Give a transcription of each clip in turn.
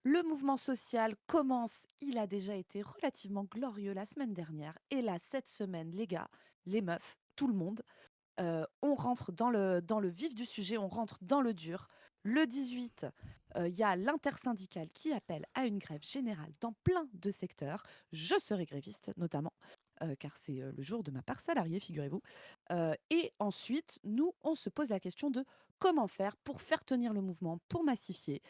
Le mouvement social commence, il a déjà été relativement glorieux la semaine dernière. Et là, cette semaine, les gars, les meufs, tout le monde, on rentre dans le vif du sujet, on rentre dans le dur. Le 18, il y a l'intersyndicale qui appelle à une grève générale dans plein de secteurs. Je serai gréviste notamment, car c'est le jour de ma part salariée, figurez-vous. Et ensuite, nous, on se pose la question de comment faire pour faire tenir le mouvement, pour massifier,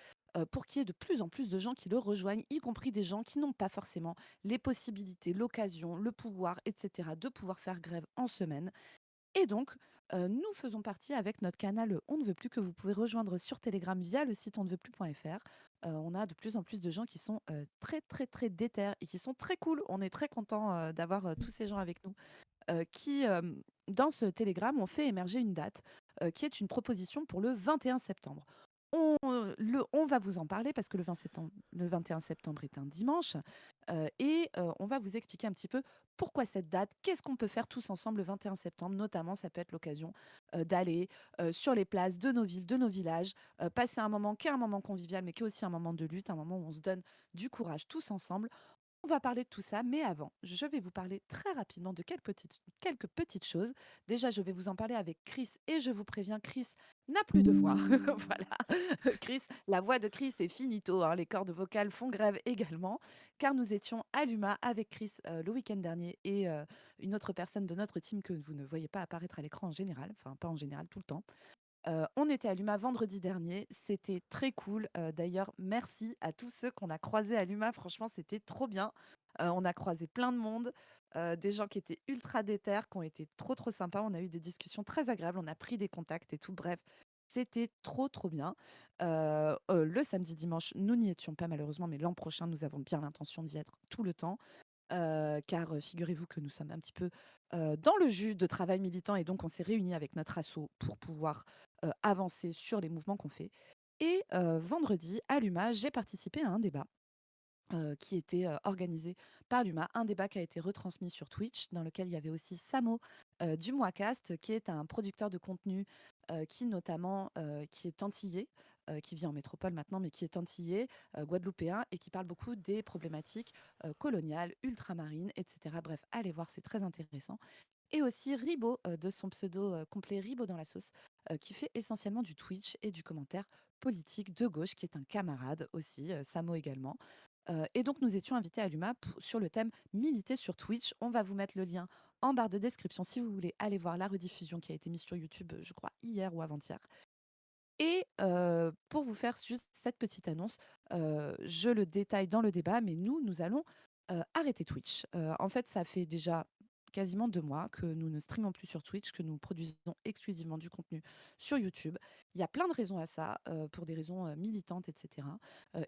pour qu'il y ait de plus en plus de gens qui le rejoignent, y compris des gens qui n'ont pas forcément les possibilités, l'occasion, le pouvoir, etc., de pouvoir faire grève en semaine. Et donc, nous faisons partie avec notre canal On ne veut plus que vous pouvez rejoindre sur Telegram via le site onneveutplus.fr. On a de plus en plus de gens qui sont très, très, très déter et qui sont très cool. On est très content d'avoir tous ces gens avec nous qui, dans ce Telegram, ont fait émerger une date qui est une proposition pour le 21 septembre. On va vous en parler parce que le 21 septembre est un dimanche et on va vous expliquer un petit peu pourquoi cette date, qu'est-ce qu'on peut faire tous ensemble le 21 septembre. Notamment, ça peut être l'occasion d'aller sur les places de nos villes, de nos villages, passer un moment qui est un moment convivial, mais qui est aussi un moment de lutte, un moment où on se donne du courage tous ensemble. On va parler de tout ça, mais avant, je vais vous parler très rapidement de quelques petites choses. Déjà, je vais vous en parler avec Chris et je vous préviens, Chris n'a plus de voix. Voilà. Chris, la voix de Chris est finito, hein. Les cordes vocales font grève également, car nous étions à l'UMA avec Chris le week-end dernier et une autre personne de notre team que vous ne voyez pas apparaître à l'écran en général, enfin pas en général, tout le temps. On était à l'UMA vendredi dernier, c'était très cool. D'ailleurs, merci à tous ceux qu'on a croisés à l'UMA, franchement, c'était trop bien. On a croisé plein de monde, des gens qui étaient ultra déter, qui ont été trop, trop sympas. On a eu des discussions très agréables, on a pris des contacts et tout. Bref, c'était trop, trop bien. Le samedi, dimanche, nous n'y étions pas malheureusement, mais l'an prochain, nous avons bien l'intention d'y être tout le temps. Car figurez-vous que nous sommes un petit peu dans le jus de travail militant et donc on s'est réunis avec notre asso pour pouvoir avancer sur les mouvements qu'on fait. Et vendredi, à l'UMA, j'ai participé à un débat qui était organisé par l'UMA, un débat qui a été retransmis sur Twitch, dans lequel il y avait aussi Samo du Moicast, qui est un producteur de contenu qui notamment qui est antillais, qui vit en métropole maintenant, mais qui est antillais, guadeloupéen, et qui parle beaucoup des problématiques coloniales, ultramarines, etc. Bref, allez voir, c'est très intéressant. Et aussi Ribo, de son pseudo complet Ribo dans la sauce, qui fait essentiellement du Twitch et du commentaire politique de gauche, qui est un camarade aussi, Samo également. Et donc, nous étions invités à l'UMA sur le thème Militer sur Twitch. On va vous mettre le lien en barre de description si vous voulez aller voir la rediffusion qui a été mise sur YouTube, je crois, hier ou avant-hier. Et pour vous faire juste cette petite annonce, je le détaille dans le débat, mais nous allons arrêter Twitch. En fait, ça fait déjà quasiment 2 mois que nous ne streamons plus sur Twitch, que nous produisons exclusivement du contenu sur YouTube. Il y a plein de raisons à ça, pour des raisons militantes, etc.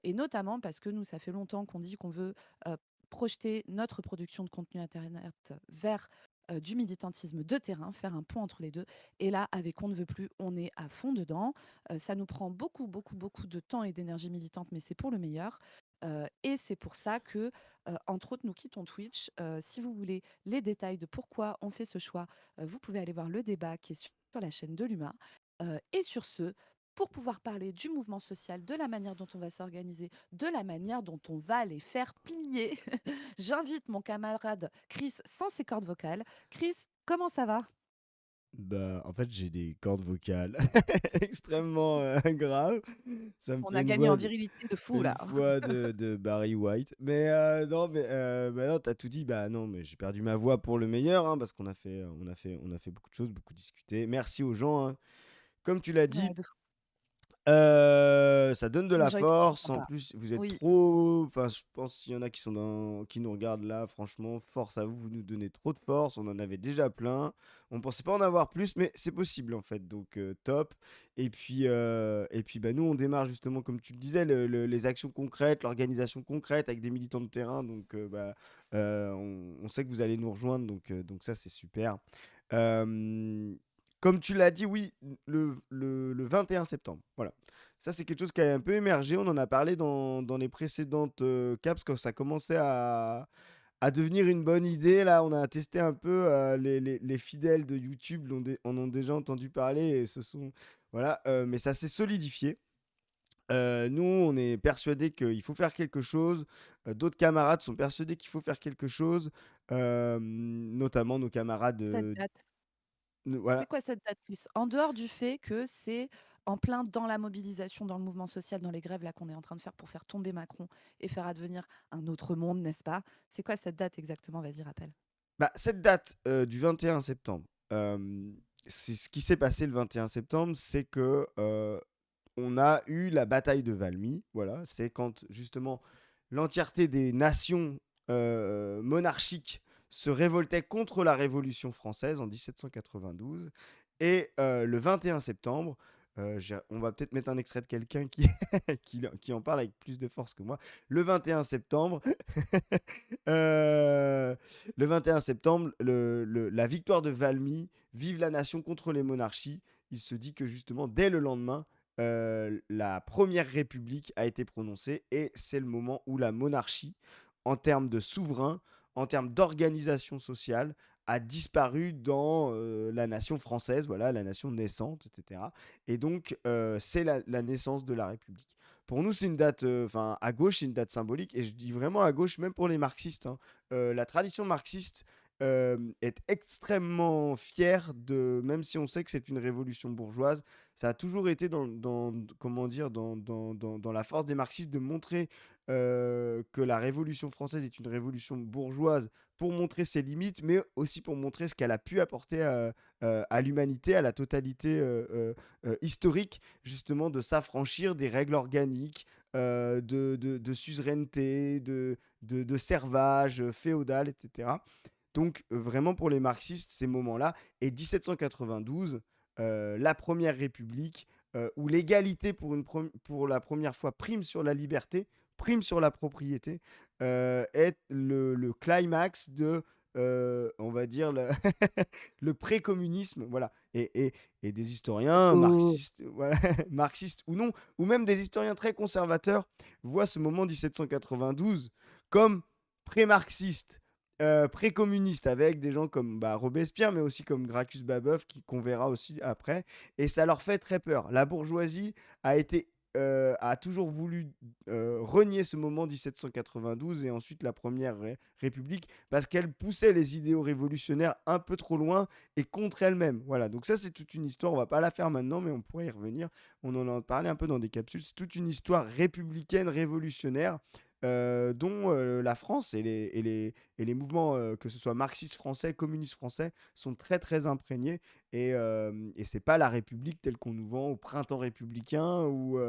Et notamment parce que nous, ça fait longtemps qu'on dit qu'on veut projeter notre production de contenu Internet vers du militantisme de terrain, faire un pont entre les deux. Et là, avec On ne veut plus, on est à fond dedans. Ça nous prend beaucoup, beaucoup, beaucoup de temps et d'énergie militante, mais c'est pour le meilleur. Et c'est pour ça que, entre autres, nous quittons Twitch. Si vous voulez les détails de pourquoi on fait ce choix, vous pouvez aller voir le débat qui est sur la chaîne de l'UMA. Et sur ce, pour pouvoir parler du mouvement social, de la manière dont on va s'organiser, de la manière dont on va les faire plier, j'invite mon camarade Chris sans ses cordes vocales. Chris, comment ça va? Bah, en fait, j'ai des cordes vocales extrêmement graves. Ça me On fait a gagné en virilité de fou là. une voix de Barry White. Mais non, mais bah non, t'as tout dit. Bah non, mais j'ai perdu ma voix pour le meilleur, hein, parce qu'on a fait beaucoup de choses, beaucoup discuté. Merci aux gens, hein. Comme tu l'as Ouais, dit, de fou. ça donne de Les la gens étaient trop force. En sympas. plus, vous êtes Oui, trop. Enfin, je pense s'il y en a qui nous regardent là, franchement, force à vous. Vous nous donnez trop de force. On en avait déjà plein. On pensait pas en avoir plus, mais c'est possible en fait. Donc top. Et puis, bah nous, on démarre justement, comme tu le disais, les actions concrètes, l'organisation concrète avec des militants de terrain. Donc, on sait que vous allez nous rejoindre. Donc ça, c'est super. Euh, Comme tu l'as dit, oui, le 21 septembre. Voilà. Ça, c'est quelque chose qui a un peu émergé. On en a parlé dans les précédentes caps quand ça commençait à devenir une bonne idée. Là, on a testé un peu. Les fidèles de YouTube en ont déjà entendu parler et ce sont. Voilà. Mais ça s'est solidifié. Nous, on est persuadés qu'il faut faire quelque chose. D'autres camarades sont persuadés qu'il faut faire quelque chose. Notamment nos camarades, Cette date, c'est voilà. quoi cette date, Chris? En dehors du fait que c'est en plein dans la mobilisation, dans le mouvement social, dans les grèves là qu'on est en train de faire pour faire tomber Macron et faire advenir un autre monde, n'est-ce pas? C'est quoi cette date exactement? Vas-y, rappelle. Bah, cette date, du 21 septembre, c'est ce qui s'est passé le 21 septembre, c'est que, on a eu la bataille de Valmy. Voilà, c'est quand justement l'entièreté des nations, monarchiques se révoltaient contre la Révolution française en 1792 et le 21 septembre, on va peut-être mettre un extrait de quelqu'un qui qui en parle avec plus de force que moi. Le 21 septembre, le 21 septembre, la victoire de Valmy, vive la nation contre les monarchies. Il se dit que justement, dès le lendemain, la première république a été prononcée et c'est le moment où la monarchie, en termes de souverain, en termes d'organisation sociale, a disparu dans la nation française, voilà, la nation naissante, etc. Et donc, c'est la naissance de la République. Pour nous, c'est une date, enfin, à gauche, c'est une date symbolique, et je dis vraiment à gauche, même pour les marxistes, hein. La tradition marxiste est extrêmement fière de, même si on sait que c'est une révolution bourgeoise, ça a toujours été comment dire, dans la force des marxistes de montrer que la Révolution française est une révolution bourgeoise pour montrer ses limites, mais aussi pour montrer ce qu'elle a pu apporter à l'humanité, à la totalité historique, justement, de s'affranchir des règles organiques, de suzeraineté, de servage féodal, etc. Donc, vraiment, pour les marxistes, ces moments-là, et 1792, la première république, où l'égalité pour la première fois prime sur la liberté, prime sur la propriété, est le climax de, on va dire, le pré-communisme. Voilà. Et des historiens Oh. marxistes, voilà, marxistes ou non, ou même des historiens très conservateurs, voient ce moment 1792 comme pré-marxiste, pré-communiste, avec des gens comme Robespierre, mais aussi comme Gracchus Babeuf, qu'on verra aussi après. Et ça leur fait très peur. La bourgeoisie a toujours voulu renier ce moment 1792 et ensuite la Première République, parce qu'elle poussait les idéaux révolutionnaires un peu trop loin et contre elle-même. Voilà, donc ça c'est toute une histoire, on va pas la faire maintenant, mais on pourrait y revenir. On en a parlé un peu dans des capsules. C'est toute une histoire républicaine, révolutionnaire, dont la France et les mouvements, que ce soit marxistes français, communistes français, sont très très imprégnés. Et c'est pas la République telle qu'on nous vend au printemps républicain ou,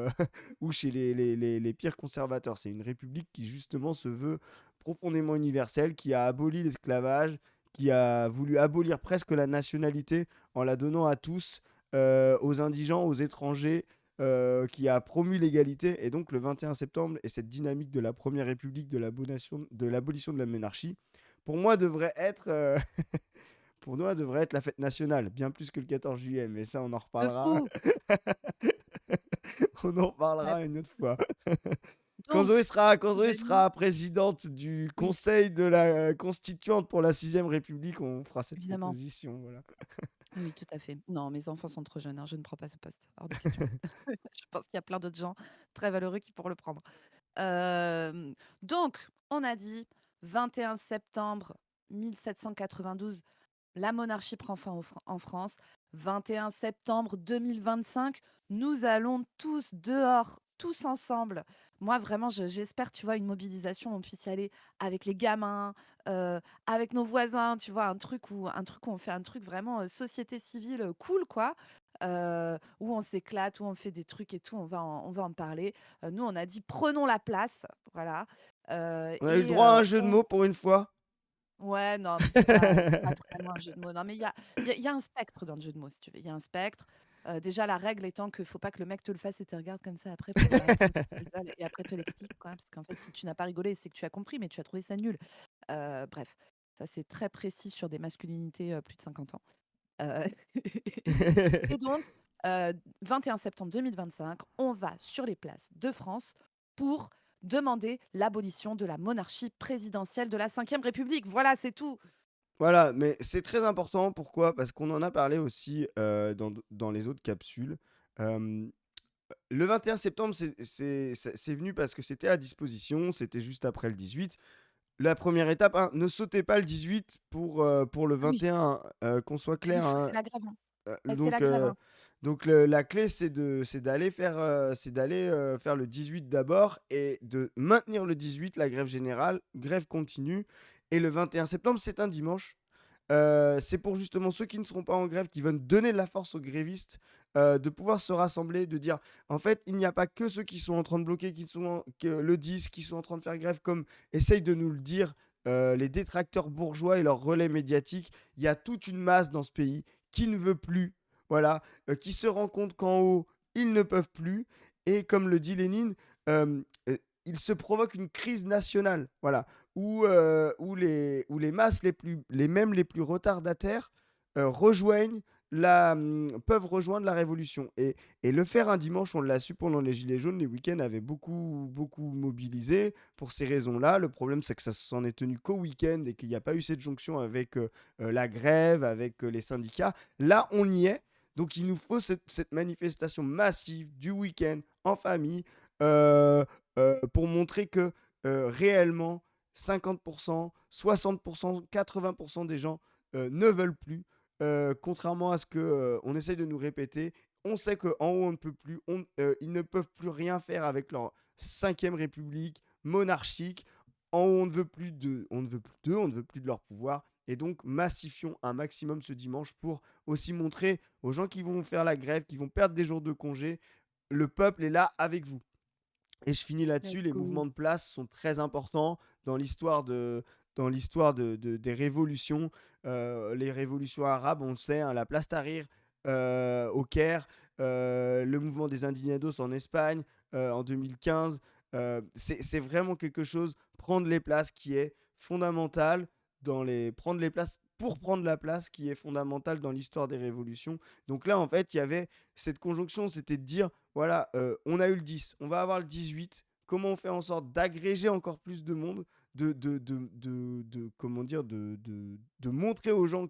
ou chez les pires conservateurs. C'est une République qui justement se veut profondément universelle, qui a aboli l'esclavage, qui a voulu abolir presque la nationalité en la donnant à tous, aux indigents, aux étrangers, qui a promu l'égalité. Et donc le 21 septembre et cette dynamique de la Première République, de l'abolition de la monarchie, pour moi devrait être, pour moi devrait être la fête nationale, bien plus que le 14 juillet. Mais ça, on en De reparlera. fou. On en Ouais. reparlera une autre fois. Donc, Quand Zoé Manu, sera présidente du oui, conseil de la constituante pour la 6ème République, on fera cette évidemment. proposition. Voilà. Oui, tout à fait. Non, mes enfants sont trop jeunes, hein, je ne prends pas ce poste, hors de question. Je pense qu'il y a plein d'autres gens très valeureux qui pourront le prendre. Donc, on a dit 21 septembre 1792, la monarchie prend fin en France. 21 septembre 2025, nous allons tous dehors, tous ensemble. Moi, vraiment, j'espère, tu vois, une mobilisation, on puisse y aller avec les gamins, avec nos voisins, tu vois, un truc où on fait un truc vraiment société civile cool, quoi. Où on s'éclate, où on fait des trucs et tout, on va en parler. Nous, on a dit prenons la place, voilà. On a eu le Et droit à un jeu de mots pour une fois. ouais, non, mais c'est pas vraiment un jeu de mots. Non, mais il y a un spectre dans le jeu de mots, si tu veux. Il y a un spectre. Déjà, la règle étant qu'il faut pas que le mec te le fasse et te regarde comme ça après pour attendre que tu rigoles et après te l'explique, quoi. Parce qu'en fait, si tu n'as pas rigolé, c'est que tu as compris, mais tu as trouvé ça nul. Bref, ça c'est très précis sur des masculinités plus de 50 ans. Euh, Et donc, 21 septembre 2025, on va sur les places de France pour demander l'abolition de la monarchie présidentielle de la Ve République. Voilà, c'est tout. Voilà, mais c'est très important. Pourquoi? Parce qu'on en a parlé aussi dans les autres capsules. Le 21 septembre, c'est venu parce que c'était à disposition, c'était juste après le 18. La première étape, hein, ne sautez pas le 18 pour le Ah oui, 21, qu'on soit il clair, faut hein. c'est la grève, hein. Le C'est la grève, hein. donc la clé, c'est d'aller, faire le 18 d'abord et de maintenir le 18, la grève générale, grève continue et le 21 septembre, c'est un dimanche. C'est pour justement ceux qui ne seront pas en grève, qui veulent donner de la force aux grévistes, de pouvoir se rassembler, de dire: «En fait, il n'y a pas que ceux qui sont en train de bloquer, qui sont en que le disent, qui sont en train de faire grève», comme essayent de nous le dire, les détracteurs bourgeois et leurs relais médiatiques. Il y a toute une masse dans ce pays qui ne veut plus, voilà, qui se rend compte qu'en haut, ils ne peuvent plus et comme le dit Lénine, il se provoque une crise nationale, voilà, où les masses les plus retardataires, rejoignent peuvent rejoindre la révolution et le faire un dimanche, on l'a su pendant les gilets jaunes, les week-ends avaient beaucoup mobilisé pour ces raisons-là. Le problème, c'est que ça s'en est tenu qu'au week-end et qu'il n'y a pas eu cette jonction avec, la grève, avec, les syndicats. Là, on y est. Donc il nous faut cette manifestation massive du week-end en famille euh, pour montrer que réellement 50%, 60%, 80% des gens ne veulent plus, contrairement à ce que on essaye de nous répéter. On sait qu'en haut on ne peut plus, ils ne peuvent plus rien faire avec leur cinquième république monarchique. En haut on ne veut plus d'eux, on ne veut plus de leur pouvoir. Et donc massifions un maximum ce dimanche pour aussi montrer aux gens qui vont faire la grève, qui vont perdre des jours de congé, le peuple est là avec vous. Et je finis là-dessus, Let's les go. mouvements de place sont très importants des révolutions. Les révolutions arabes, on le sait, hein, la place Tahrir au Caire, le mouvement des Indignados en Espagne en 2015. C'est vraiment quelque chose, prendre les places qui est fondamental prendre les places pour prendre la place qui est fondamentale dans l'histoire des révolutions. Donc là, en fait, il y avait cette conjonction, c'était de dire voilà, on a eu le 10, on va avoir le 18. Comment on fait en sorte d'agréger encore plus de monde, comment dire, de montrer aux gens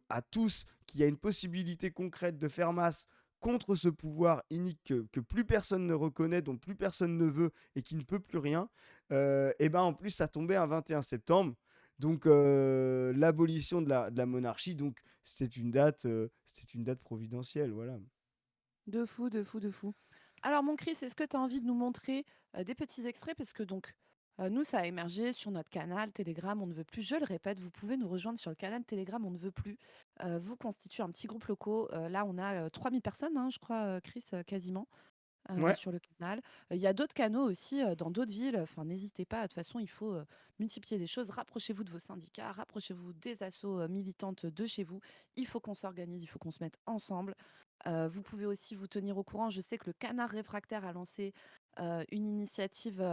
à tous, qu'il y a une possibilité concrète de faire masse contre ce pouvoir inique que plus personne ne reconnaît, dont plus personne ne veut et qui ne peut plus rien. Et ben en plus, ça tombait un 21 septembre. Donc l'abolition de la monarchie, donc c'était une date providentielle, voilà. De fou, de fou, de fou. Alors, mon Chris, est-ce que tu as envie de nous montrer des petits extraits? Parce que donc, nous, ça a émergé sur notre canal Telegram, on ne veut plus. Je le répète, vous pouvez nous rejoindre sur le canal Telegram, on ne veut plus. Vous constituez un petit groupe local. Là, on a 3000 personnes, hein, je crois, Chris, quasiment. Ouais. Sur le canal. Il y a d'autres canaux aussi dans d'autres villes. Enfin, n'hésitez pas. De toute façon, il faut multiplier les choses. Rapprochez-vous de vos syndicats, rapprochez-vous des assos militantes de chez vous. Il faut qu'on s'organise, il faut qu'on se mette ensemble. Vous pouvez aussi vous tenir au courant. Je sais que le Canard Réfractaire a lancé une initiative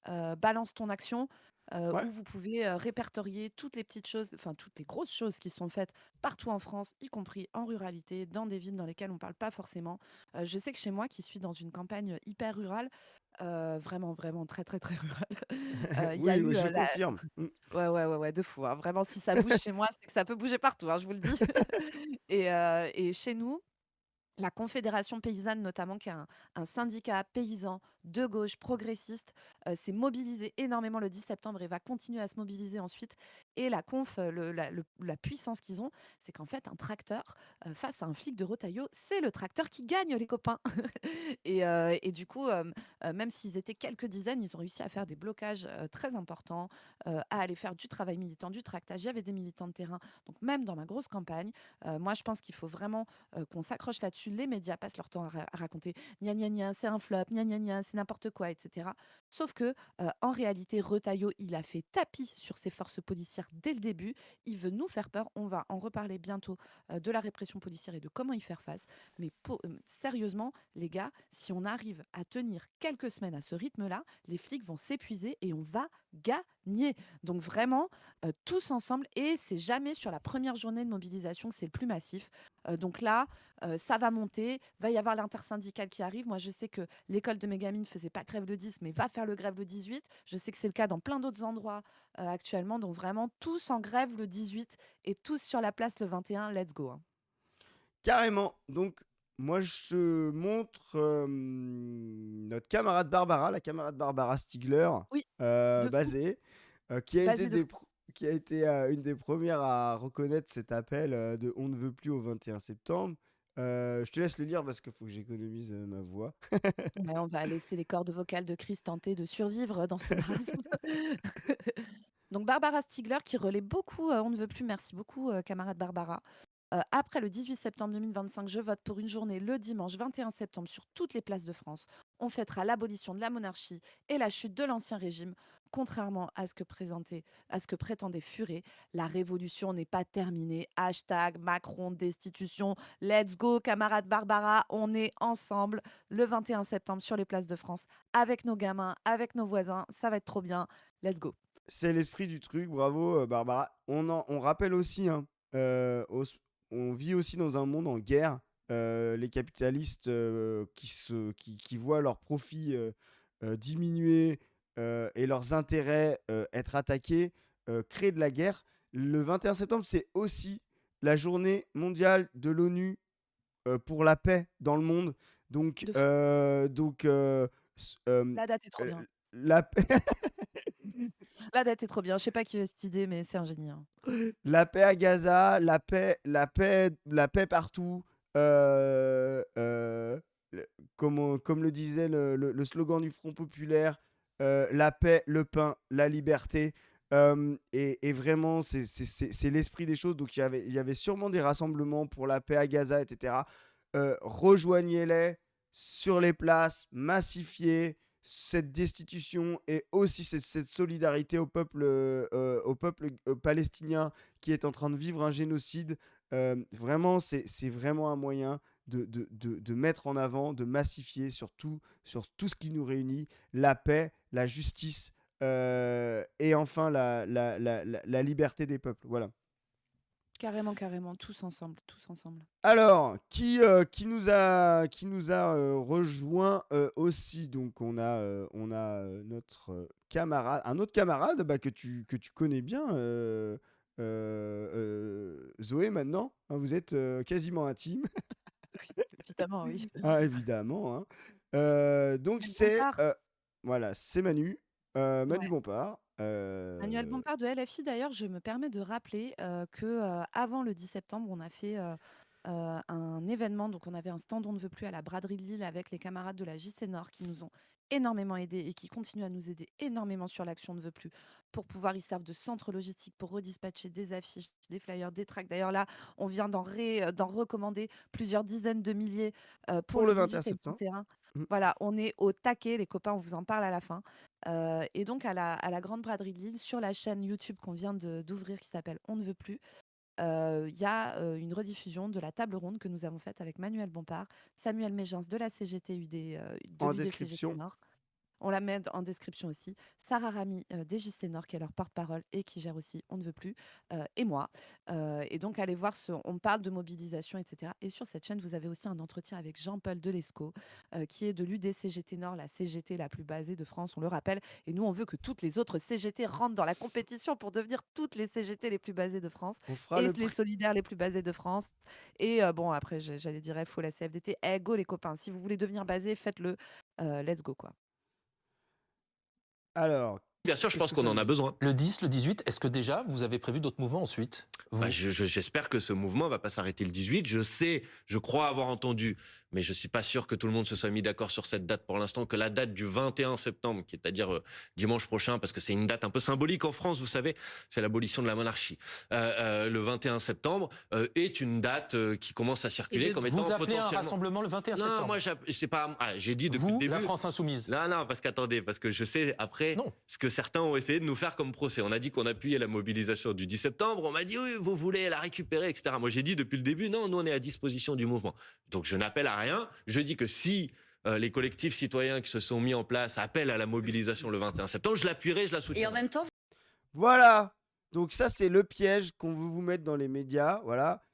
Balance ton action. Ouais. Où vous pouvez répertorier toutes les petites choses, enfin toutes les grosses choses qui sont faites partout en France, y compris en ruralité, dans des villes dans lesquelles on ne parle pas forcément. Je sais que chez moi, qui suis dans une campagne hyper rurale, vraiment, vraiment très, très, très rurale, il y a Oui, eu je la... confirme. Ouais, ouais, ouais, ouais, de fou, hein. Vraiment, si ça bouge chez moi, c'est que ça peut bouger partout, hein, je vous le dis. Et chez nous, la Confédération paysanne, notamment, qui est un syndicat paysan de gauche progressiste, s'est mobilisé énormément le 10 septembre et va continuer à se mobiliser ensuite. Et la conf, la puissance qu'ils ont, c'est qu'en fait, un tracteur, face à un flic de Rotaillot, c'est le tracteur qui gagne, les copains. Et du coup, même s'ils étaient quelques dizaines, ils ont réussi à faire des blocages très importants, à aller faire du travail militant, du tractage. Il y avait des militants de terrain. Donc même dans ma grosse campagne, moi, je pense qu'il faut vraiment qu'on s'accroche là-dessus. Les médias passent leur temps à raconter gna gna gna, c'est un flop, gna gna gna, c'est n'importe quoi, etc. Sauf que en réalité, Retailleau, il a fait tapis sur ses forces policières dès le début. Il veut nous faire peur. On va en reparler bientôt de la répression policière et de comment y faire face. Mais sérieusement, les gars, si on arrive à tenir quelques semaines à ce rythme-là, les flics vont s'épuiser et on va gagner. Donc vraiment, tous ensemble, et c'est jamais sur la première journée de mobilisation que c'est le plus massif. Donc là, ça va monter, va y avoir l'intersyndicale qui arrive. Moi, je sais que l'école de mes gamines ne faisait pas grève le 10, mais va faire le grève le 18. Je sais que c'est le cas dans plein d'autres endroits actuellement. Donc vraiment, tous en grève le 18 et tous sur la place le 21. Let's go, hein. Carrément. Donc, Moi, je te montre notre camarade Barbara, la camarade Barbara Stigler, Oui, de fou, basée, qui a été, basé de fou. qui a été une des premières à reconnaître cet appel de On ne veut plus au 21 septembre. Je te laisse le lire parce qu'il faut que j'économise ma voix. Ouais, on va laisser les cordes vocales de Chris tenter de survivre dans ce marasme. Donc Barbara Stigler qui relaie beaucoup, On ne veut plus, merci beaucoup, camarade Barbara. Après le 18 septembre 2025, je vote pour une journée le dimanche 21 septembre sur toutes les places de France. On fêtera l'abolition de la monarchie et la chute de l'ancien régime. Contrairement à ce que prétendait Furet, la révolution n'est pas terminée. Hashtag Macron destitution. Let's go, camarade Barbara. On est ensemble le 21 septembre sur les places de France avec nos gamins, avec nos voisins. Ça va être trop bien. Let's go. C'est l'esprit du truc, bravo Barbara. On rappelle aussi, hein, on vit aussi dans un monde en guerre. Les capitalistes qui voient leurs profits diminuer et leurs intérêts être attaqués créent de la guerre. Le 21 septembre, c'est aussi la journée mondiale de l'ONU pour la paix dans le monde. Donc, De fou. s- euh, La date est trop euh, bien. la paix. La date est trop bien. Je sais pas qui a eu cette idée, mais c'est un génie, hein. La paix à Gaza, la paix partout. euh, euh, comme le disait le slogan du Front Populaire, la paix, le pain, la liberté. Et vraiment, c'est l'esprit des choses. Donc il y avait sûrement des rassemblements pour la paix à Gaza, etc. Rejoignez-les sur les places, massifiez cette destitution et aussi cette solidarité au peuple palestinien qui est en train de vivre un génocide. Vraiment, c'est vraiment un moyen de mettre en avant, de massifier sur tout ce qui nous réunit, la paix, la justice et enfin la liberté des peuples. Voilà. Carrément, carrément, tous ensemble, tous ensemble. Alors, qui nous a rejoint aussi. Donc, on a notre camarade, un autre camarade bah, que tu connais bien, Zoé, maintenant. Hein, vous êtes quasiment intime. Oui, évidemment, oui. Ah, évidemment. Hein. Donc, Manuel c'est Bompard. voilà, c'est Manu, Manu Ouais. Bompard. Manuel Bompard de LFI, d'ailleurs, je me permets de rappeler que avant le 10 septembre, on a fait un événement. Donc, on avait un stand On ne veut plus à la braderie de Lille avec les camarades de la JC Nord qui nous ont énormément aidés et qui continuent à nous aider énormément sur l'action On ne veut plus pour pouvoir, ils servent de centre logistique pour redispatcher des affiches, des flyers, des tracts. D'ailleurs, là, on vient d'en recommander plusieurs dizaines de milliers pour pour le le 21 18 et le septembre. 21. Mm. Voilà, on est au taquet, les copains, on vous en parle à la fin. Et donc à la Grande Braderie de Lille, sur la chaîne YouTube qu'on vient d'ouvrir qui s'appelle On ne veut plus, il y a une rediffusion de la table ronde que nous avons faite avec Manuel Bompard, Samuel Mégins de la CGT UD, de En l'UDCGT description. Nord. On la met en description aussi. Sarah Rami des JC Nord, qui est leur porte-parole et qui gère aussi On ne veut plus, et moi. Et donc, allez voir, on parle de mobilisation, etc. Et sur cette chaîne, vous avez aussi un entretien avec Jean-Paul Delesco, qui est de l'UDCGT Nord, la CGT la plus basée de France, on le rappelle. Et nous, on veut que toutes les autres CGT rentrent dans la compétition pour devenir toutes les CGT les plus basées de France On fera et le les prix. solidaires les plus basés de France. Et bon, après, j'allais dire, faut la CFDT. Eh, go les copains, si vous voulez devenir basé, faites-le. Let's go, quoi. Alors, Bien sûr, je qu'est-ce pense que qu'on ça en veut a dire? besoin. Le 10, le 18, est-ce que déjà vous avez prévu d'autres mouvements ensuite, vous? J'espère que ce mouvement va pas s'arrêter le 18. Je crois avoir entendu, mais je suis pas sûr que tout le monde se soit mis d'accord sur cette date pour l'instant, que la date du 21 septembre, qui est à dire dimanche prochain, parce que c'est une date un peu symbolique en France, vous savez, c'est l'abolition de la monarchie. Le 21 septembre est une date qui commence à circuler comme étant Vous appelez un potentiellement. rassemblement le 21 Non, moi, septembre? c'est pas. J'ai dit depuis le Vous, la début. France insoumise? Non, non, parce qu'attendez, parce que je sais après Non. ce que certains ont essayé de nous faire comme procès. On a dit qu'on appuyait la mobilisation du 10 septembre, on m'a dit oui, vous voulez la récupérer, etc. Moi j'ai dit depuis le début, non, nous on est à disposition du mouvement. Donc je n'appelle à rien. Je dis que si les collectifs citoyens qui se sont mis en place appellent à la mobilisation le 21 septembre, je l'appuierai, je la soutiendrai. Et en même temps, Voilà. Donc ça, c'est le piège qu'on veut vous mettre dans les médias. Voilà.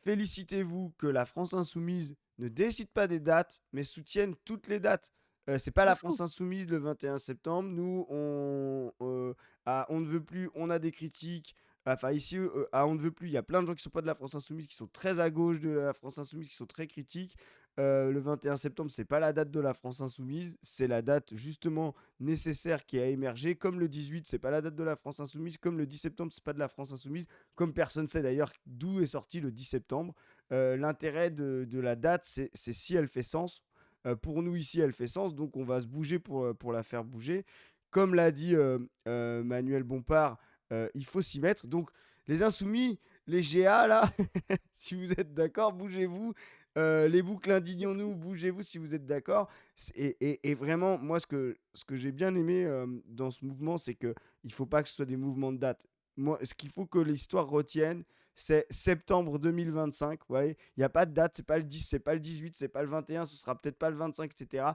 Félicitez-vous que la France insoumise ne décide pas des dates, mais soutienne toutes les dates. C'est pas De la fou. France insoumise le 21 septembre. Nous, on ne veut plus, on a des critiques. Enfin, ici, à On ne veut plus, il y a plein de gens qui sont pas de la France Insoumise, qui sont très à gauche de la France Insoumise, qui sont très critiques. Le 21 septembre, c'est pas la date de la France Insoumise, c'est la date justement nécessaire qui a émergé. Comme le 18, c'est pas la date de la France Insoumise. Comme le 10 septembre, c'est pas de la France Insoumise. Comme personne sait d'ailleurs d'où est sorti le 10 septembre. L'intérêt de la date, c'est si elle fait sens. Pour nous ici, elle fait sens, donc on va se bouger pour la faire bouger. Comme l'a dit Manuel Bompard, il faut s'y mettre. Donc, les insoumis, les GA, là, si vous êtes d'accord, bougez-vous. Les boucles indignons-nous, bougez-vous si vous êtes d'accord. Et vraiment, moi, ce que j'ai bien aimé dans ce mouvement, c'est qu'il ne faut pas que ce soit des mouvements de date. Moi, ce qu'il faut que l'histoire retienne, c'est septembre 2025. Vous voyez, il n'y a pas de date, c'est pas le 10, c'est pas le 18, c'est pas le 21, ce sera peut-être pas le 25, etc.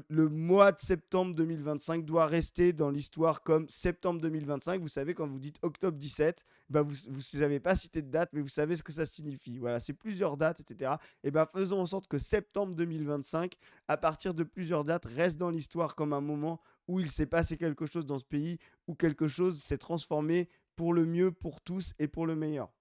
Le mois de septembre 2025 doit rester dans l'histoire comme septembre 2025. Vous savez, quand vous dites octobre 17, bah vous ne savez pas citer de date, mais vous savez ce que ça signifie. Voilà, c'est plusieurs dates, etc. Et ben faisons en sorte que septembre 2025, à partir de plusieurs dates, reste dans l'histoire comme un moment où il s'est passé quelque chose dans ce pays, où quelque chose s'est transformé pour le mieux, pour tous et pour le meilleur.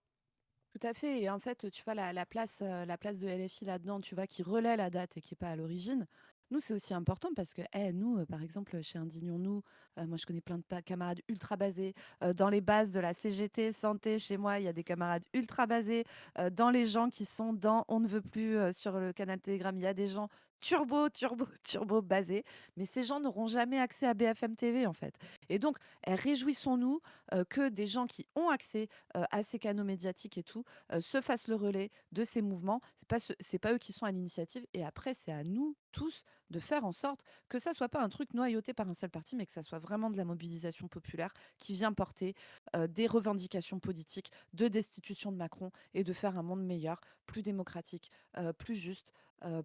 Tout à fait. Et en fait, tu vois, la place de LFI là-dedans, tu vois, qui relaie la date et qui n'est pas à l'origine, nous, c'est aussi important parce que, nous, par exemple, chez Indignons-nous, moi, je connais plein de camarades ultra basés. Dans les bases de la CGT Santé, chez moi, il y a des camarades ultra basés. Dans les gens qui sont dans On ne veut plus sur le canal Telegram, il y a des gens turbo, turbo, turbo basés. Mais ces gens n'auront jamais accès à BFM TV, en fait. Et donc, réjouissons-nous que des gens qui ont accès à ces canaux médiatiques et tout, se fassent le relais de ces mouvements. C'est pas eux qui sont à l'initiative. Et après, c'est à nous tous de faire en sorte que ça soit pas un truc noyauté par un seul parti, mais que ça soit vraiment de la mobilisation populaire qui vient porter des revendications politiques de destitution de Macron et de faire un monde meilleur, plus démocratique, plus juste,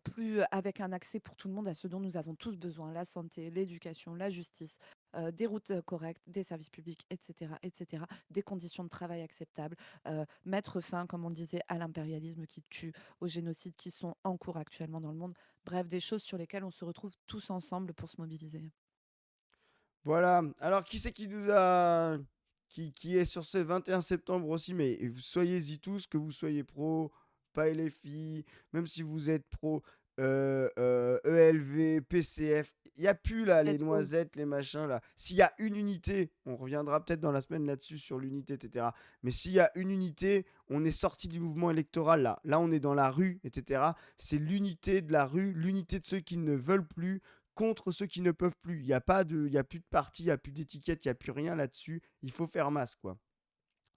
plus avec un accès pour tout le monde à ce dont nous avons tous besoin, la santé, l'éducation, la justice, des routes correctes, des services publics, etc., etc., des conditions de travail acceptables, mettre fin, comme on disait, à l'impérialisme qui tue, aux génocides qui sont en cours actuellement dans le monde. Bref, des choses sur lesquelles on se retrouve tous ensemble pour se mobiliser. Voilà. Alors, qui c'est qui nous a. Qui est sur ce 21 septembre aussi, mais soyez-y tous, que vous soyez pro, pas LFI, même si vous êtes pro ELV, PCF, il n'y a plus là les Let's go. noisettes, les machins là. S'il y a une unité, on reviendra peut-être dans la semaine là-dessus sur l'unité, etc. Mais s'il y a une unité, on est sorti du mouvement électoral là. Là, on est dans la rue, etc. C'est l'unité de la rue, l'unité de ceux qui ne veulent plus contre ceux qui ne peuvent plus. Il n'y a plus de parti, il n'y a plus d'étiquette, il n'y a plus rien là-dessus. Il faut faire masse, quoi.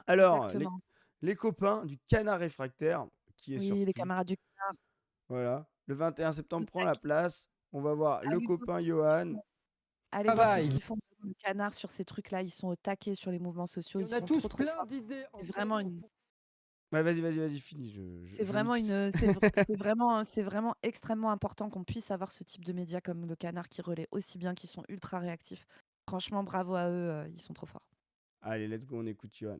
Alors, Exactement. les copains du Canard Réfractaire, qui est sur Oui, les Twitch, camarades du canard. voilà. Le 21 septembre Tout prend la place. On va voir le Allez voir copain tout ce qu'ils Johan. font. Allez voir tout ce Travail. qu'ils font, le canard, sur ces trucs-là. Ils sont au taquet sur les mouvements sociaux. Et Ils on a sont tous trop, trop plein forts. d'idées en C'est tête. vraiment une. Ouais, vas-y, finis. C'est Je vraiment mixe. c'est vraiment extrêmement important qu'on puisse avoir ce type de médias comme le canard qui relaie aussi bien, qui sont ultra réactifs. Franchement, bravo à eux, ils sont trop forts. Allez, let's go, on écoute Johan.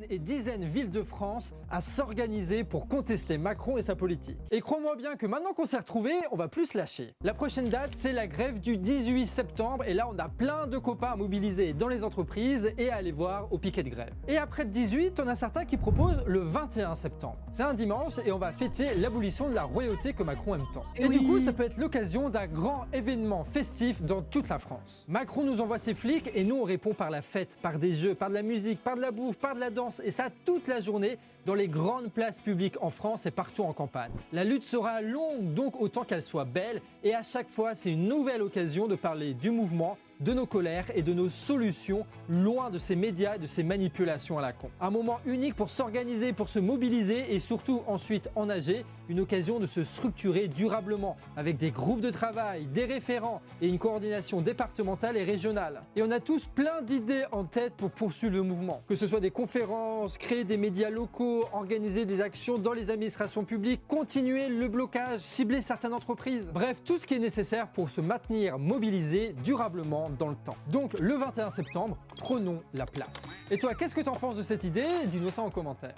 Et dizaines villes de France à s'organiser pour contester Macron et sa politique. Et crois-moi bien que maintenant qu'on s'est retrouvés, on va plus se lâcher. La prochaine date, c'est la grève du 18 septembre et là on a plein de copains à mobiliser dans les entreprises et à aller voir au piquet de grève. Et après le 18, on a certains qui proposent le 21 septembre. C'est un dimanche et on va fêter l'abolition de la royauté que Macron aime tant. Et Oui. du coup, ça peut être l'occasion d'un grand événement festif dans toute la France. Macron nous envoie ses flics et nous on répond par la fête, par des jeux, par de la musique, par de la bouffe, par de la danse et ça toute la journée dans les grandes places publiques en France et partout en campagne. La lutte sera longue donc autant qu'elle soit belle et à chaque fois c'est une nouvelle occasion de parler du mouvement, de nos colères et de nos solutions loin de ces médias et de ces manipulations à la con. Un moment unique pour s'organiser, pour se mobiliser et surtout ensuite ennager, une occasion de se structurer durablement avec des groupes de travail, des référents et une coordination départementale et régionale. Et on a tous plein d'idées en tête pour poursuivre le mouvement, que ce soit des conférences, créer des médias locaux, organiser des actions dans les administrations publiques, continuer le blocage, cibler certaines entreprises. Bref, tout ce qui est nécessaire pour se maintenir mobilisé durablement dans le temps. Donc le 21 septembre, prenons la place. Et toi, qu'est-ce que tu en penses de cette idée? Dis-nous ça en commentaire.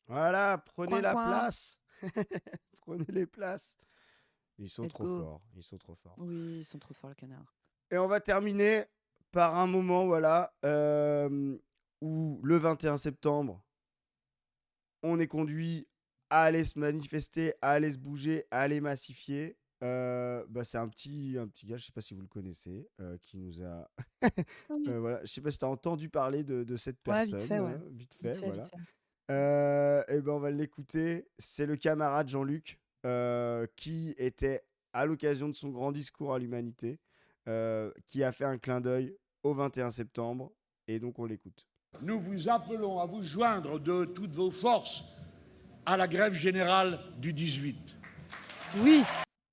Voilà, prenez Coin, la coin. place. Prenez les places. Ils sont Let's trop go. forts. Ils sont trop forts. Oui, ils sont trop forts, le canard. Et on va terminer par un moment, voilà, où le 21 septembre, on est conduit à aller se manifester, à aller se bouger, à aller massifier. Bah, c'est un petit gars, je sais pas si vous le connaissez, qui nous a Oui. voilà, je sais pas si tu as entendu parler de cette Ouais, vite personne, fait, ouais. vite Vite fait, fait, vite voilà. fait. Et ben, on va l'écouter. C'est le camarade Jean-Luc, qui était, à l'occasion de son grand discours à l'humanité, qui a fait un clin d'œil au 21 septembre et donc on l'écoute. Nous vous appelons à vous joindre de toutes vos forces à la grève générale du 18. Oui.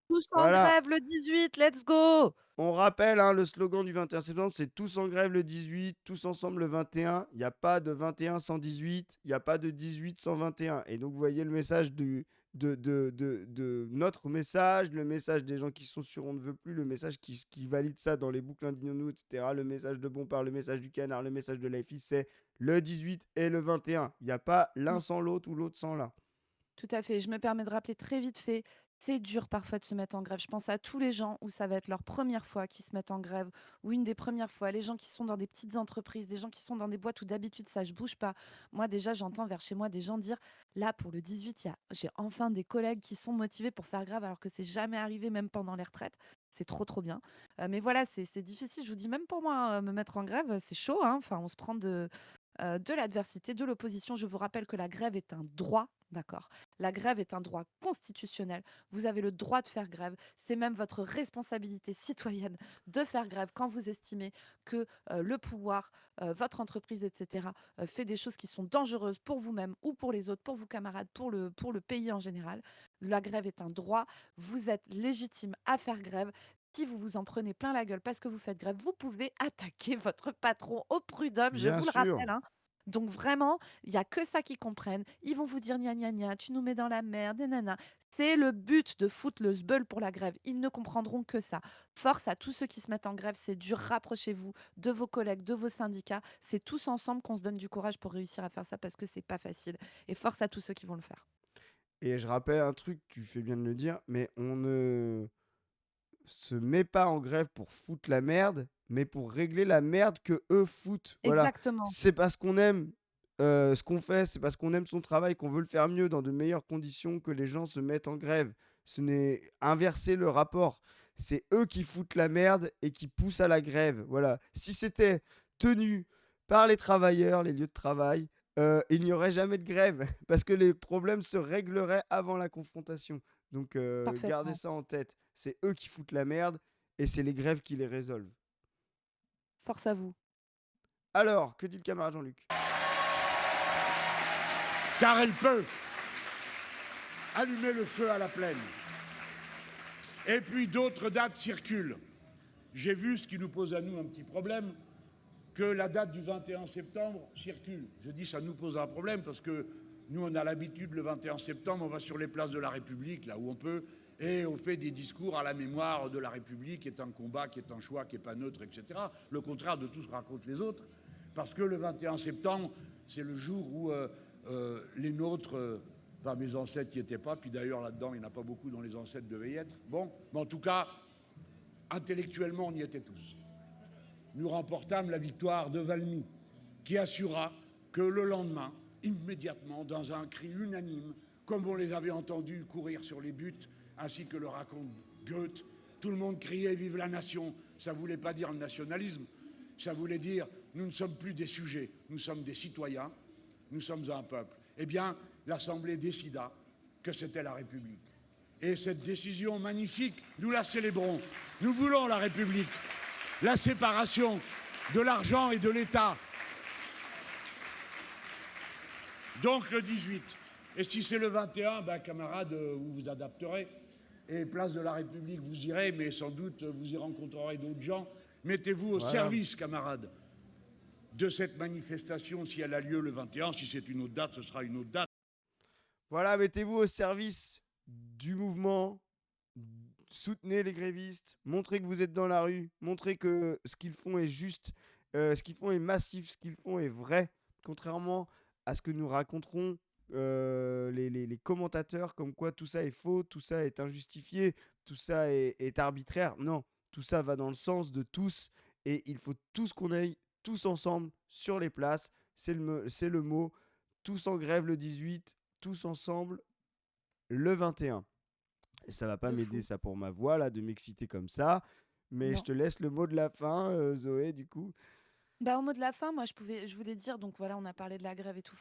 Tous en Voilà. grève le 18, let's go! On rappelle, hein, le slogan du 21 septembre, c'est tous en grève le 18, tous ensemble le 21. Il n'y a pas de 21 sans 18, il n'y a pas de 18 sans 21. Et donc, vous voyez le message de notre message, le message des gens qui sont sur On ne veut plus, le message qui valide ça dans les boucles indignons, etc. Le message de Bompard, le message du Canard, le message de Life is, c'est le 18 et le 21. Il n'y a pas l'un Mmh. sans l'autre ou l'autre sans l'un. Tout à fait. Je me permets de rappeler très vite fait, c'est dur parfois de se mettre en grève. Je pense à tous les gens où ça va être leur première fois qui se mettent en grève ou une des premières fois. Les gens qui sont dans des petites entreprises, des gens qui sont dans des boîtes où d'habitude ça ne bouge pas. Moi déjà, j'entends vers chez moi des gens dire, là pour le 18, j'ai enfin des collègues qui sont motivés pour faire grève alors que c'est jamais arrivé même pendant les retraites. C'est trop trop bien. Mais voilà, c'est difficile. Je vous dis même pour moi, me mettre en grève, c'est chaud, hein. Enfin, on se prend de l'adversité, de l'opposition. Je vous rappelle que la grève est un droit, d'accord? La grève est un droit constitutionnel. Vous avez le droit de faire grève. C'est même votre responsabilité citoyenne de faire grève quand vous estimez que le pouvoir, votre entreprise, etc., fait des choses qui sont dangereuses pour vous-même ou pour les autres, pour vos camarades, pour le pays en général. La grève est un droit. Vous êtes légitime à faire grève. Si vous vous en prenez plein la gueule parce que vous faites grève, vous pouvez attaquer votre patron au prud'homme, je Bien vous le sûr. rappelle, hein. Donc vraiment, il y a que ça qu'ils comprennent. Ils vont vous dire: «Gna gna gna, tu nous mets dans la merde, nanana». C'est le but de foutre le sbeul pour la grève. Ils ne comprendront que ça. Force à tous ceux qui se mettent en grève, c'est dur. Rapprochez-vous de vos collègues, de vos syndicats. C'est tous ensemble qu'on se donne du courage pour réussir à faire ça parce que c'est pas facile. Et force à tous ceux qui vont le faire. Et je rappelle un truc, tu fais bien de le dire, mais on ne se met pas en grève pour foutre la merde, mais pour régler la merde que eux foutent. Voilà. Exactement. C'est parce qu'on aime ce qu'on fait, c'est parce qu'on aime son travail qu'on veut le faire mieux dans de meilleures conditions que les gens se mettent en grève. Ce n'est inverser le rapport. C'est eux qui foutent la merde et qui poussent à la grève. Voilà. Si c'était tenu par les travailleurs, les lieux de travail, il n'y aurait jamais de grève parce que les problèmes se régleraient avant la confrontation. Donc gardez Parfaitement. ça en tête. C'est eux qui foutent la merde et c'est les grèves qui les résolvent. Force à vous. Alors, que dit le camarade Jean-Luc? Car elle peut allumer le feu à la plaine. Et puis d'autres dates circulent. J'ai vu ce qui nous pose à nous un petit problème, que la date du 21 septembre circule. Je dis ça nous pose un problème parce que nous, on a l'habitude, le 21 septembre, on va sur les places de la République, là où on peut, et on fait des discours à la mémoire de la République, qui est un combat, qui est un choix, qui n'est pas neutre, etc. Le contraire de tout ce que racontent les autres, parce que le 21 septembre, c'est le jour où les nôtres, enfin mes ancêtres qui n'y étaient pas, puis d'ailleurs là-dedans, il n'y en a pas beaucoup dont les ancêtres devaient y être. Bon, mais en tout cas, intellectuellement, on y était tous. Nous remportâmes la victoire de Valmy, qui assura que le lendemain, immédiatement, dans un cri unanime, comme on les avait entendus courir sur les buts, ainsi que le raconte Goethe, tout le monde criait « Vive la nation !» Ça ne voulait pas dire le nationalisme, ça voulait dire « Nous ne sommes plus des sujets, nous sommes des citoyens, nous sommes un peuple ». Eh bien, l'Assemblée décida que c'était la République. Et cette décision magnifique, nous la célébrons. Nous voulons la République, la séparation de l'argent et de l'État. Donc le 18. Et si c'est le 21, ben, camarades, vous vous adapterez. Et place de la République, vous irez, mais sans doute vous y rencontrerez d'autres gens. Mettez-vous au service, camarades, de cette manifestation si elle a lieu le 21. Si c'est une autre date, ce sera une autre date. Voilà, mettez-vous au service du mouvement, soutenez les grévistes, montrez que vous êtes dans la rue, montrez que ce qu'ils font est juste, ce qu'ils font est massif, ce qu'ils font est vrai, contrairement à ce que nous raconteront les commentateurs, comme quoi tout ça est faux, tout ça est injustifié, tout ça est arbitraire. Non, tout ça va dans le sens de tous et il faut tous qu'on aille tous ensemble sur les places. C'est le mot. Tous en grève le 18, tous ensemble le 21. Et ça va pas De m'aider fou. ça pour ma voix là de m'exciter comme ça, mais je Non. te laisse le mot de la fin, Zoé, du coup. Bah, au mot de la fin, moi, je voulais dire, donc voilà, on a parlé de la grève et tout,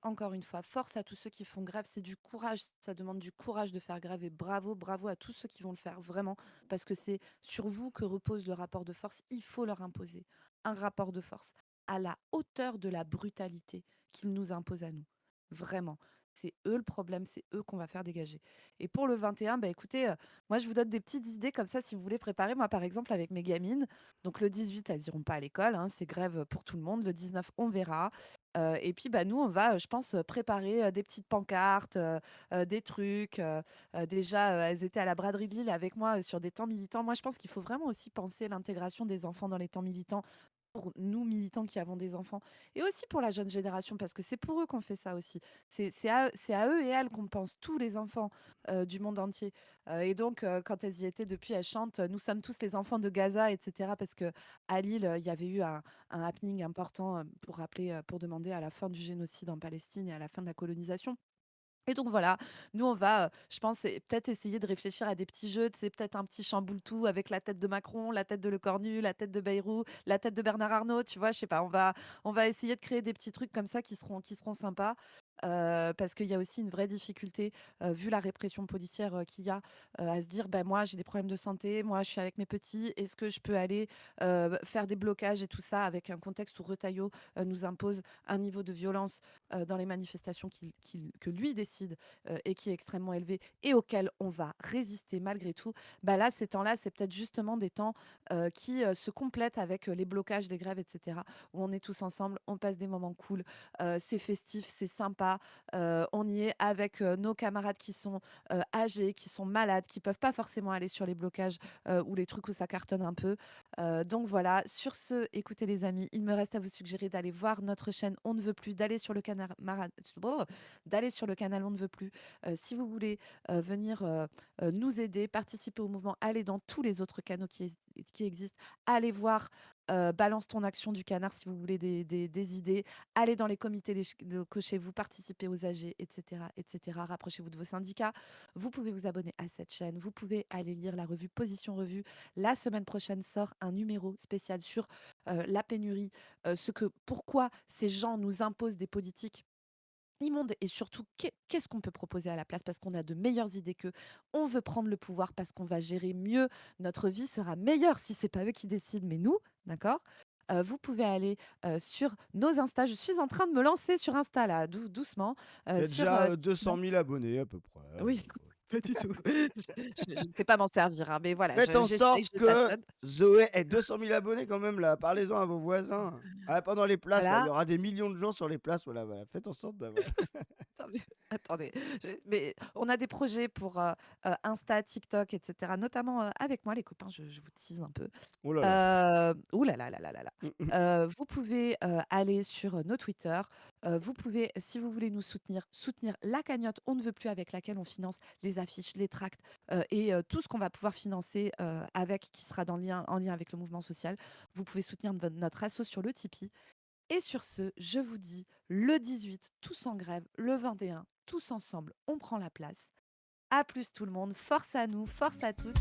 encore une fois, force à tous ceux qui font grève, c'est du courage, ça demande du courage de faire grève et bravo, bravo à tous ceux qui vont le faire, vraiment, parce que c'est sur vous que repose le rapport de force, il faut leur imposer un rapport de force à la hauteur de la brutalité qu'ils nous imposent à nous, vraiment. C'est eux le problème, c'est eux qu'on va faire dégager. Et pour le 21, bah écoutez, moi je vous donne des petites idées comme ça si vous voulez préparer. Moi par exemple avec mes gamines, donc le 18, elles iront pas à l'école, hein, c'est grève pour tout le monde. Le 19, on verra. Et puis bah, nous, on va, je pense, préparer des petites pancartes, des trucs. Déjà, elles étaient à la braderie de Lille avec moi sur des temps militants. Moi, je pense qu'il faut vraiment aussi penser l'intégration des enfants dans les temps militants pour nous militants qui avons des enfants et aussi pour la jeune génération parce que c'est pour eux qu'on fait ça aussi. C'est à eux et elles qu'on pense, tous les enfants du monde entier. Et donc, quand elles y étaient depuis, elles chantent Nous sommes tous les enfants de Gaza, etc. Parce que à Lille, il y avait eu un happening important pour rappeler, pour demander à la fin du génocide en Palestine et à la fin de la colonisation. Et donc voilà, nous on va, je pense, peut-être essayer de réfléchir à des petits jeux, c'est peut-être un petit chamboule-tout avec la tête de Macron, la tête de Le Cornu, la tête de Bayrou, la tête de Bernard Arnault, tu vois, je sais pas, on va essayer de créer des petits trucs comme ça qui seront sympas. Parce qu'il y a aussi une vraie difficulté, vu la répression policière qu'il y a, à se dire, ben moi j'ai des problèmes de santé, moi je suis avec mes petits, est-ce que je peux aller faire des blocages et tout ça avec un contexte où Retailleau nous impose un niveau de violence dans les manifestations que lui décide et qui est extrêmement élevé et auquel on va résister malgré tout, bah là, ces temps-là, c'est peut-être justement des temps qui se complètent avec les blocages, les grèves, etc., où on est tous ensemble, on passe des moments cool, c'est festif, c'est sympa, on y est avec nos camarades qui sont âgés, qui sont malades, qui peuvent pas forcément aller sur les blocages ou les trucs où ça cartonne un peu. Donc voilà, sur ce, écoutez les amis, il me reste à vous suggérer d'aller voir notre chaîne On ne veut plus, d'aller sur le canal On ne veut plus. Si vous voulez venir nous aider, participer au mouvement, allez dans tous les autres canaux qui existent, allez voir Balance ton action du canard si vous voulez des idées, allez dans les comités locaux chez vous, participez aux AG, etc., etc. Rapprochez-vous de vos syndicats. Vous pouvez vous abonner à cette chaîne, vous pouvez aller lire la revue Position Revue. La semaine prochaine sort un numéro spécial sur la pénurie, pourquoi ces gens nous imposent des politiques immonde et surtout qu'est-ce qu'on peut proposer à la place parce qu'on a de meilleures idées qu'eux. On veut prendre le pouvoir parce qu'on va gérer mieux. Notre vie sera meilleure si c'est pas eux qui décident, mais nous, d'accord. Vous pouvez aller sur nos Insta. Je suis en train de me lancer sur Insta là, doucement. Il y a Sur déjà TikTok. 200 000 abonnés à peu près. Oui, pas du tout. Je ne sais pas m'en servir, hein, mais voilà, Faites en j'essaye, sorte je que tâtonne. Zoé ait 200 000 abonnés quand même là. Parlez-en à vos voisins. Ah, pendant les places, là, il y Voilà. aura des millions de gens sur les places. Voilà, voilà. Faites en sorte d'avoir. Attendez, mais on a des projets pour Insta, TikTok, etc., notamment avec moi, les copains, je vous tease un peu. Oh là là. Ouh là là là là là là. Vous pouvez aller sur nos Twitter. Vous pouvez, si vous voulez nous soutenir la cagnotte On ne veut plus avec laquelle on finance les affiches, les tracts et tout ce qu'on va pouvoir financer avec, qui sera en lien avec le mouvement social. Vous pouvez soutenir notre asso sur le Tipeee. Et sur ce, je vous dis le 18, tous en grève, le 21, tous ensemble, on prend la place. À plus tout le monde, force à nous, force à tous.